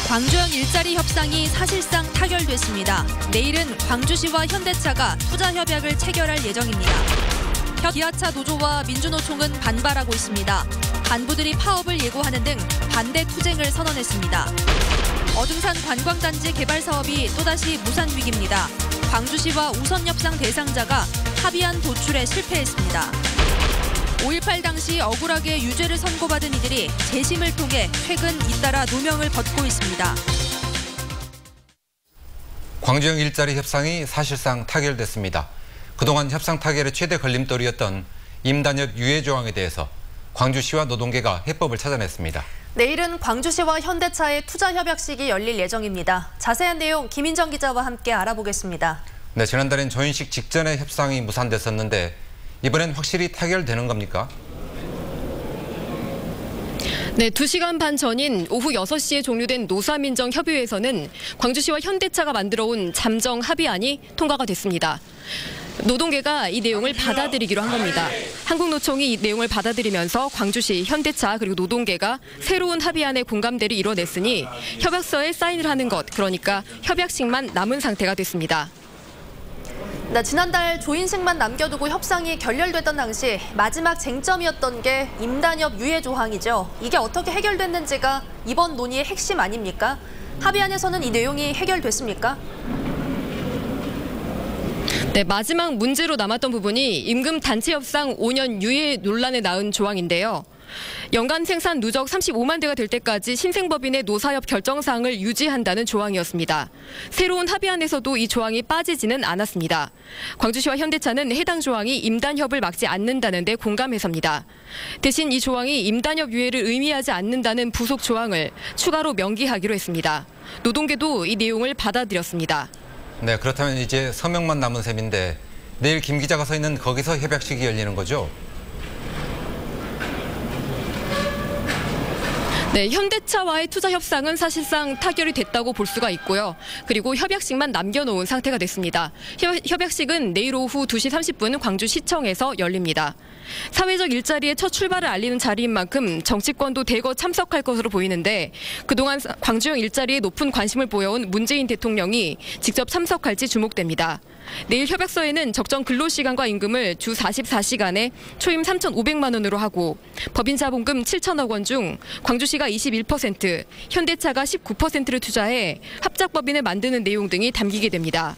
광주형 일자리 협상이 사실상 타결됐습니다. 내일은 광주시와 현대차가 투자 협약을 체결할 예정입니다. 기아차 노조와 민주노총은 반발하고 있습니다. 간부들이 파업을 예고하는 등 반대 투쟁을 선언했습니다. 어등산 관광단지 개발 사업이 또다시 무산 위기입니다. 광주시와 우선협상 대상자가 합의안 도출에 실패했습니다. 5.18 당시 억울하게 유죄를 선고받은 이들이 재심을 통해 최근 잇따라 누명을 벗고 있습니다. 광주형 일자리 협상이 사실상 타결됐습니다. 그동안 협상 타결의 최대 걸림돌이었던 임단협 유예 조항에 대해서 광주시와 노동계가 해법을 찾아냈습니다. 내일은 광주시와 현대차의 투자 협약식이 열릴 예정입니다. 자세한 내용 김인정 기자와 함께 알아보겠습니다. 네, 지난달엔 조인식 직전에 협상이 무산됐었는데 이번엔 확실히 타결되는 겁니까? 네, 2시간 반 전인 오후 6시에 종료된 노사민정협의회에서는 광주시와 현대차가 만들어온 잠정 합의안이 통과가 됐습니다. 노동계가 이 내용을 받아들이기로 한 겁니다. 한국노총이 이 내용을 받아들이면서 광주시, 현대차 그리고 노동계가 새로운 합의안의 공감대를 이뤄냈으니 협약서에 사인을 하는 것, 그러니까 협약식만 남은 상태가 됐습니다. 네, 지난달 조인식만 남겨두고 협상이 결렬됐던 당시 마지막 쟁점이었던 게 임단협 유예 조항이죠. 이게 어떻게 해결됐는지가 이번 논의의 핵심 아닙니까? 합의안에서는 이 내용이 해결됐습니까? 네, 마지막 문제로 남았던 부분이 임금 단체 협상 5년 유예 논란에 낳은 조항인데요. 연간 생산 누적 35만 대가 될 때까지 신생법인의 노사협 결정사항을 유지한다는 조항이었습니다. 새로운 합의안에서도 이 조항이 빠지지는 않았습니다. 광주시와 현대차는 해당 조항이 임단협을 막지 않는다는 데 공감해서입니다. 대신 이 조항이 임단협 유예를 의미하지 않는다는 부속 조항을 추가로 명기하기로 했습니다. 노동계도 이 내용을 받아들였습니다. 네, 그렇다면 이제 서명만 남은 셈인데 내일 김 기자가 서 있는 거기서 협약식이 열리는 거죠? 네, 현대차와의 투자 협상은 사실상 타결이 됐다고 볼 수가 있고요. 그리고 협약식만 남겨놓은 상태가 됐습니다. 협약식은 내일 오후 2시 30분 광주시청에서 열립니다. 사회적 일자리의 첫 출발을 알리는 자리인 만큼 정치권도 대거 참석할 것으로 보이는데 그동안 광주형 일자리에 높은 관심을 보여온 문재인 대통령이 직접 참석할지 주목됩니다. 내일 협약서에는 적정 근로시간과 임금을 주 44시간에 초임 3,500만 원으로 하고 법인 자본금 7천억 원 중 광주시가 21%, 현대차가 19%를 투자해 합작법인을 만드는 내용 등이 담기게 됩니다.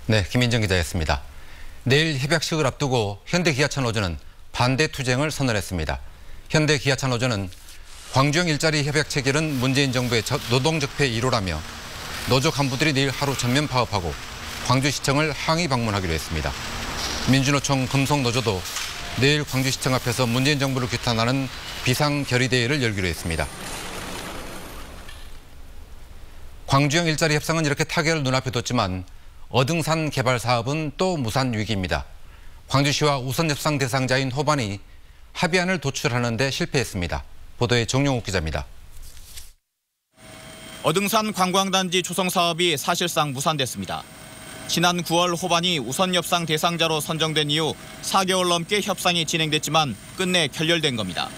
네, 김인정 기자였습니다. 내일 협약식을 앞두고 현대기아차 노조는 반대 투쟁을 선언했습니다. 현대기아차 노조는 광주형 일자리 협약 체결은 문재인 정부의 노동적폐 1호라며 노조 간부들이 내일 하루 전면 파업하고 광주시청을 항의 방문하기로 했습니다. 민주노총 금속노조도 내일 광주시청 앞에서 문재인 정부를 규탄하는 비상결의대회를 열기로 했습니다. 광주형 일자리 협상은 이렇게 타결을 눈앞에 뒀지만 어등산 개발 사업은 또 무산 위기입니다. 광주시와 우선협상 대상자인 호반이 합의안을 도출하는 데 실패했습니다. 보도에 정용욱 기자입니다. 어등산 관광단지 조성 사업이 사실상 무산됐습니다. 지난 9월 호반이 우선협상 대상자로 선정된 이후 4개월 넘게 협상이 진행됐지만 끝내 결렬된 겁니다.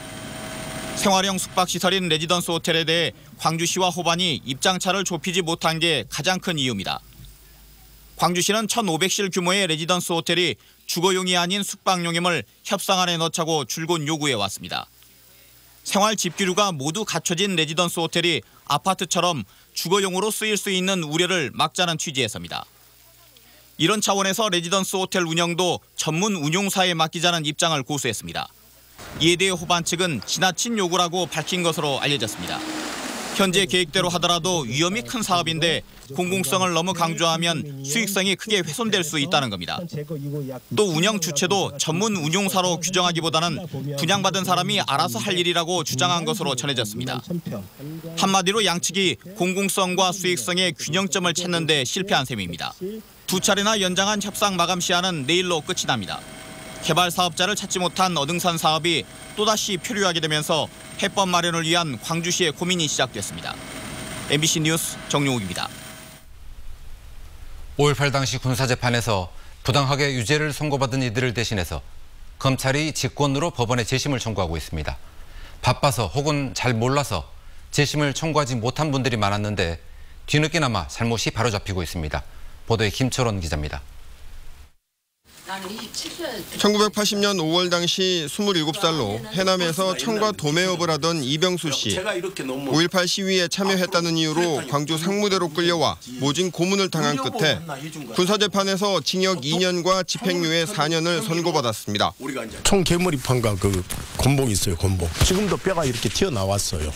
생활형 숙박시설인 레지던스 호텔에 대해 광주시와 호반이 입장차를 좁히지 못한 게 가장 큰 이유입니다. 광주시는 1,500실 규모의 레지던스 호텔이 주거용이 아닌 숙박용임을 협상안에 넣자고 줄곧 요구해왔습니다. 생활 집기류가 모두 갖춰진 레지던스 호텔이 아파트처럼 주거용으로 쓰일 수 있는 우려를 막자는 취지에서입니다. 이런 차원에서 레지던스 호텔 운영도 전문 운용사에 맡기자는 입장을 고수했습니다. 이에 대해 호반 측은 지나친 요구라고 밝힌 것으로 알려졌습니다. 현재 계획대로 하더라도 위험이 큰 사업인데 공공성을 너무 강조하면 수익성이 크게 훼손될 수 있다는 겁니다. 또 운영 주체도 전문 운용사로 규정하기보다는 분양받은 사람이 알아서 할 일이라고 주장한 것으로 전해졌습니다. 한마디로 양측이 공공성과 수익성의 균형점을 찾는 데 실패한 셈입니다. 두 차례나 연장한 협상 마감 시한은 내일로 끝이 납니다. 개발 사업자를 찾지 못한 어등산 사업이 또다시 표류하게 되면서 해법 마련을 위한 광주시의 고민이 시작됐습니다. MBC 뉴스 정용욱입니다. 5.18 당시 군사재판에서 부당하게 유죄를 선고받은 이들을 대신해서 검찰이 직권으로 법원에 재심을 청구하고 있습니다. 바빠서 혹은 잘 몰라서 재심을 청구하지 못한 분들이 많았는데 뒤늦게나마 잘못이 바로잡히고 있습니다. 보도에 김철원 기자입니다. 1980년 5월 당시 27살로 해남에서 청과 도매업을 하던 이병수 씨. 5.18 시위에 참여했다는 이유로 광주 상무대로 끌려와 모진 고문을 당한 끝에 군사재판에서 징역 2년과 집행유예 4년을 선고받았습니다. 총 개머리판과 그 곤봉이 있어요, 곤봉. 지금도 뼈가 이렇게 튀어나왔어요.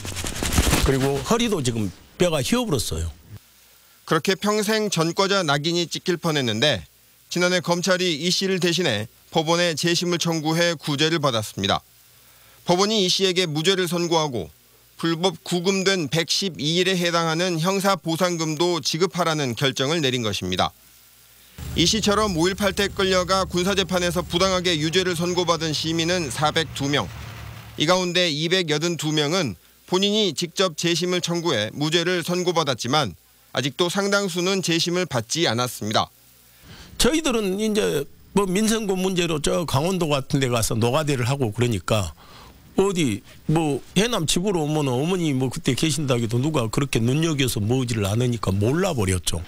그리고 허리도 지금 뼈가 휘어버렸어요. 그렇게 평생 전과자 낙인이 찍힐 뻔했는데 지난해 검찰이 이 씨를 대신해 법원에 재심을 청구해 구제를 받았습니다. 법원이 이 씨에게 무죄를 선고하고 불법 구금된 112일에 해당하는 형사보상금도 지급하라는 결정을 내린 것입니다. 이 씨처럼 5.18 때 끌려가 군사재판에서 부당하게 유죄를 선고받은 시민은 402명. 이 가운데 282명은 본인이 직접 재심을 청구해 무죄를 선고받았지만 아직도 상당수는 재심을 받지 않았습니다. 저희들은 이제 뭐 민생고 문제로 저 강원도 같은 데 가서 노가대를 하고 그러니까 어디 뭐 해남 집으로 오면 어머니 뭐 그때 계신다고 해도 누가 그렇게 눈여겨서 모으지를 않으니까 몰라버렸죠.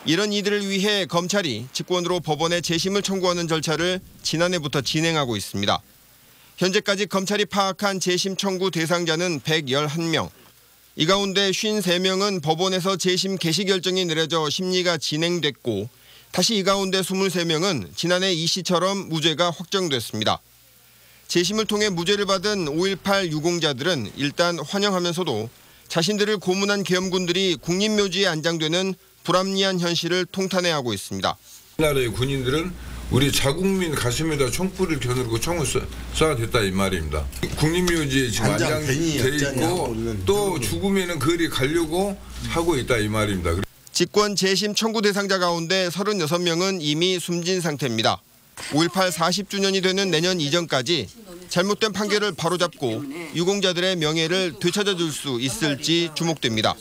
이런 이들을 위해 검찰이 직권으로 법원에 재심을 청구하는 절차를 지난해부터 진행하고 있습니다. 현재까지 검찰이 파악한 재심 청구 대상자는 111명. 이 가운데 53명은 법원에서 재심 개시 결정이 내려져 심리가 진행됐고 다시 이 가운데 23명은 지난해 이 씨처럼 무죄가 확정됐습니다. 재심을 통해 무죄를 받은 5.18 유공자들은 일단 환영하면서도 자신들을 고문한 계엄군들이 국립묘지에 안장되는 불합리한 현실을 통탄해하고 있습니다. 우리나라의 군인들은 우리 자국민 가슴에다 총불을 겨누고 총을 쏴야 됐다 이 말입니다. 국립묘지에 지금 안장돼 있고 또 죽으면 그리 가려고 하고 있다 이 말입니다. 직권 재심 청구 대상자 가운데 36명은 이미 숨진 상태입니다. 5.18 40주년이 되는 내년 이전까지 잘못된 판결을 바로잡고 유공자들의 명예를 되찾아줄 수 있을지 주목됩니다.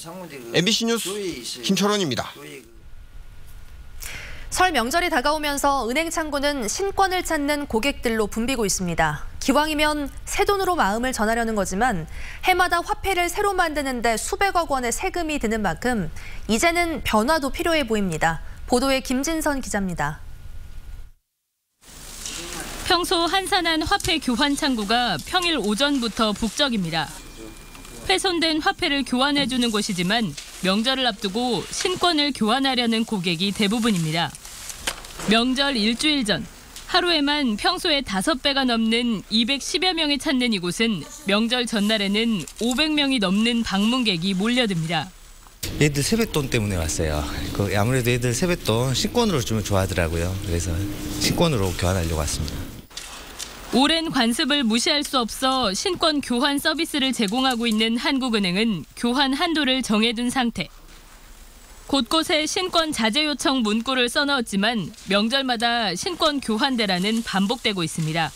MBC 뉴스 김철원입니다. 설 명절이 다가오면서 은행 창구는 신권을 찾는 고객들로 붐비고 있습니다. 기왕이면 새 돈으로 마음을 전하려는 거지만 해마다 화폐를 새로 만드는데 수백억 원의 세금이 드는 만큼 이제는 변화도 필요해 보입니다. 보도에 김진선 기자입니다. 평소 한산한 화폐 교환 창구가 평일 오전부터 북적입니다. 훼손된 화폐를 교환해주는 곳이지만 명절을 앞두고 신권을 교환하려는 고객이 대부분입니다. 명절 일주일 전 하루에만 평소의 5배가 넘는 210여 명이 찾는 이곳은 명절 전날에는 500명이 넘는 방문객이 몰려듭니다. 애들 세뱃돈 때문에 왔어요. 아무래도 애들 세뱃돈 신권으로 주면 좋아하더라고요. 그래서 신권으로 교환하려고 왔습니다. 오랜 관습을 무시할 수 없어 신권 교환 서비스를 제공하고 있는 한국은행은 교환 한도를 정해둔 상태. 곳곳에 신권 자제 요청 문구를 써넣었지만 명절마다 신권 교환대란은 반복되고 있습니다.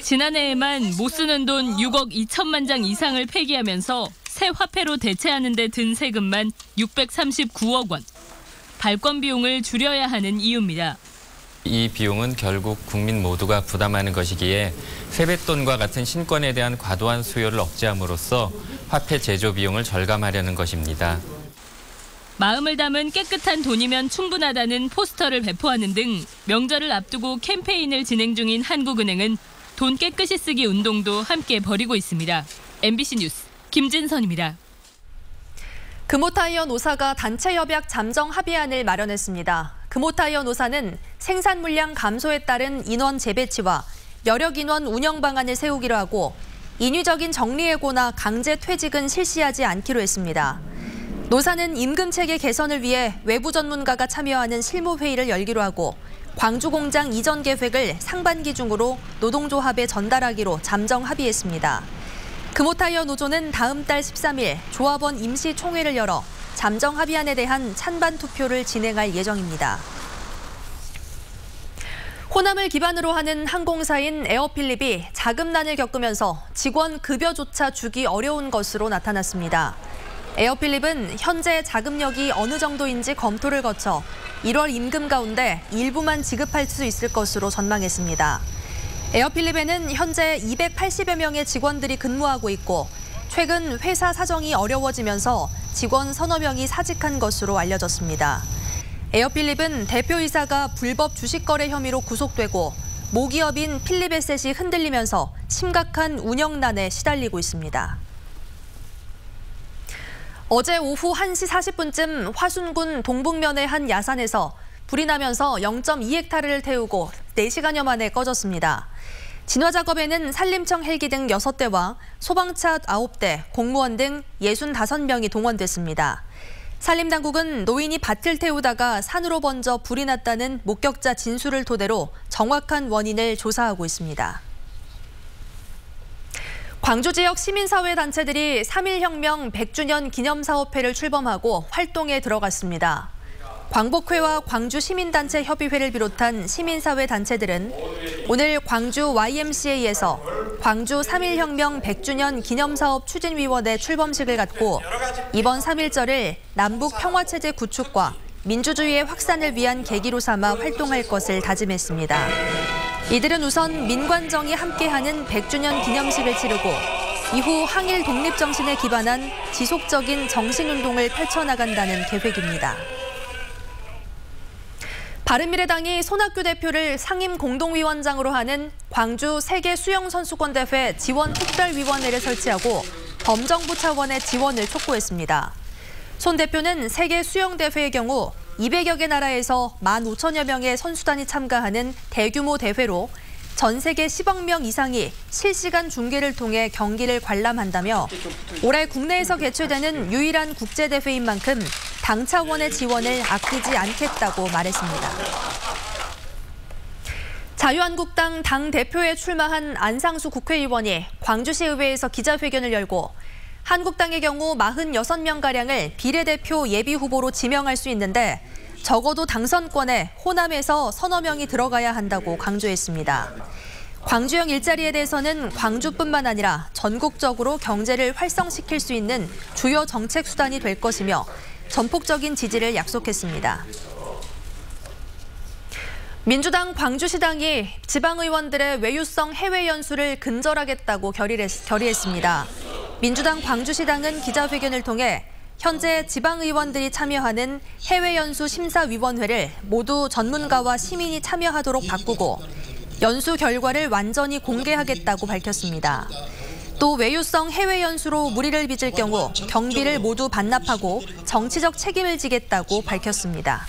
지난해에만 못 쓰는 돈 6억 2천만 장 이상을 폐기하면서 새 화폐로 대체하는 데 든 세금만 639억 원. 발권 비용을 줄여야 하는 이유입니다. 이 비용은 결국 국민 모두가 부담하는 것이기에 세뱃돈과 같은 신권에 대한 과도한 수요를 억제함으로써 화폐 제조 비용을 절감하려는 것입니다. 마음을 담은 깨끗한 돈이면 충분하다는 포스터를 배포하는 등 명절을 앞두고 캠페인을 진행 중인 한국은행은 돈 깨끗이 쓰기 운동도 함께 벌이고 있습니다. MBC 뉴스 김진선입니다. 금호타이어 노사가 단체 협약 잠정 합의안을 마련했습니다. 금호타이어 노사는 생산 물량 감소에 따른 인원 재배치와 여력 인원 운영 방안을 세우기로 하고 인위적인 정리해고나 강제 퇴직은 실시하지 않기로 했습니다. 노사는 임금 체계 개선을 위해 외부 전문가가 참여하는 실무회의를 열기로 하고 광주 공장 이전 계획을 상반기 중으로 노동조합에 전달하기로 잠정 합의했습니다. 금호타이어 노조는 다음 달 13일 조합원 임시총회를 열어 잠정 합의안에 대한 찬반 투표를 진행할 예정입니다. 호남을 기반으로 하는 항공사인 에어필립이 자금난을 겪으면서 직원 급여조차 주기 어려운 것으로 나타났습니다. 에어필립은 현재 자금력이 어느 정도인지 검토를 거쳐 1월 임금 가운데 일부만 지급할 수 있을 것으로 전망했습니다. 에어필립에는 현재 280여 명의 직원들이 근무하고 있고 최근 회사 사정이 어려워지면서 직원 서너 명이 사직한 것으로 알려졌습니다. 에어필립은 대표이사가 불법 주식 거래 혐의로 구속되고 모기업인 필립에셋이 흔들리면서 심각한 운영난에 시달리고 있습니다. 어제 오후 1시 40분쯤 화순군 동북면의 한 야산에서 불이 나면서 0.2헥타르를 태우고 4시간여 만에 꺼졌습니다. 진화 작업에는 산림청 헬기 등 6대와 소방차 9대, 공무원 등 65명이 동원됐습니다. 산림당국은 노인이 밭을 태우다가 산으로 번져 불이 났다는 목격자 진술을 토대로 정확한 원인을 조사하고 있습니다. 광주 지역 시민사회 단체들이 3.1혁명 100주년 기념사업회를 출범하고 활동에 들어갔습니다. 광복회와 광주시민단체 협의회를 비롯한 시민사회 단체들은 오늘 광주 YMCA에서 광주 3.1혁명 100주년 기념사업 추진위원회 출범식을 갖고 이번 3.1절을 남북 평화체제 구축과 민주주의의 확산을 위한 계기로 삼아 활동할 것을 다짐했습니다. 이들은 우선 민관정이 함께하는 100주년 기념식을 치르고 이후 항일 독립정신에 기반한 지속적인 정신운동을 펼쳐나간다는 계획입니다. 바른미래당이 손학규 대표를 상임공동위원장으로 하는 광주 세계수영선수권대회 지원특별위원회를 설치하고 범정부 차원의 지원을 촉구했습니다. 손 대표는 세계수영대회의 경우 200여 개 나라에서 15,000여 명의 선수단이 참가하는 대규모 대회로 전 세계 10억 명 이상이 실시간 중계를 통해 경기를 관람한다며 올해 국내에서 개최되는 유일한 국제대회인 만큼 당 차원의 지원을 아끼지 않겠다고 말했습니다. 자유한국당 당대표에 출마한 안상수 국회의원이 광주시의회에서 기자회견을 열고 한국당의 경우 46명가량을 비례대표 예비후보로 지명할 수 있는데 적어도 당선권에 호남에서 서너 명이 들어가야 한다고 강조했습니다. 광주형 일자리에 대해서는 광주뿐만 아니라 전국적으로 경제를 활성시킬 수 있는 주요 정책 수단이 될 것이며 전폭적인 지지를 약속했습니다. 민주당 광주시당이 지방의원들의 외유성 해외 연수를 근절하겠다고 결의했습니다. 민주당 광주시당은 기자회견을 통해 현재 지방의원들이 참여하는 해외 연수 심사위원회를 모두 전문가와 시민이 참여하도록 바꾸고 연수 결과를 완전히 공개하겠다고 밝혔습니다. 또 외유성 해외 연수로 무리를 빚을 경우 경비를 모두 반납하고 정치적 책임을 지겠다고 밝혔습니다.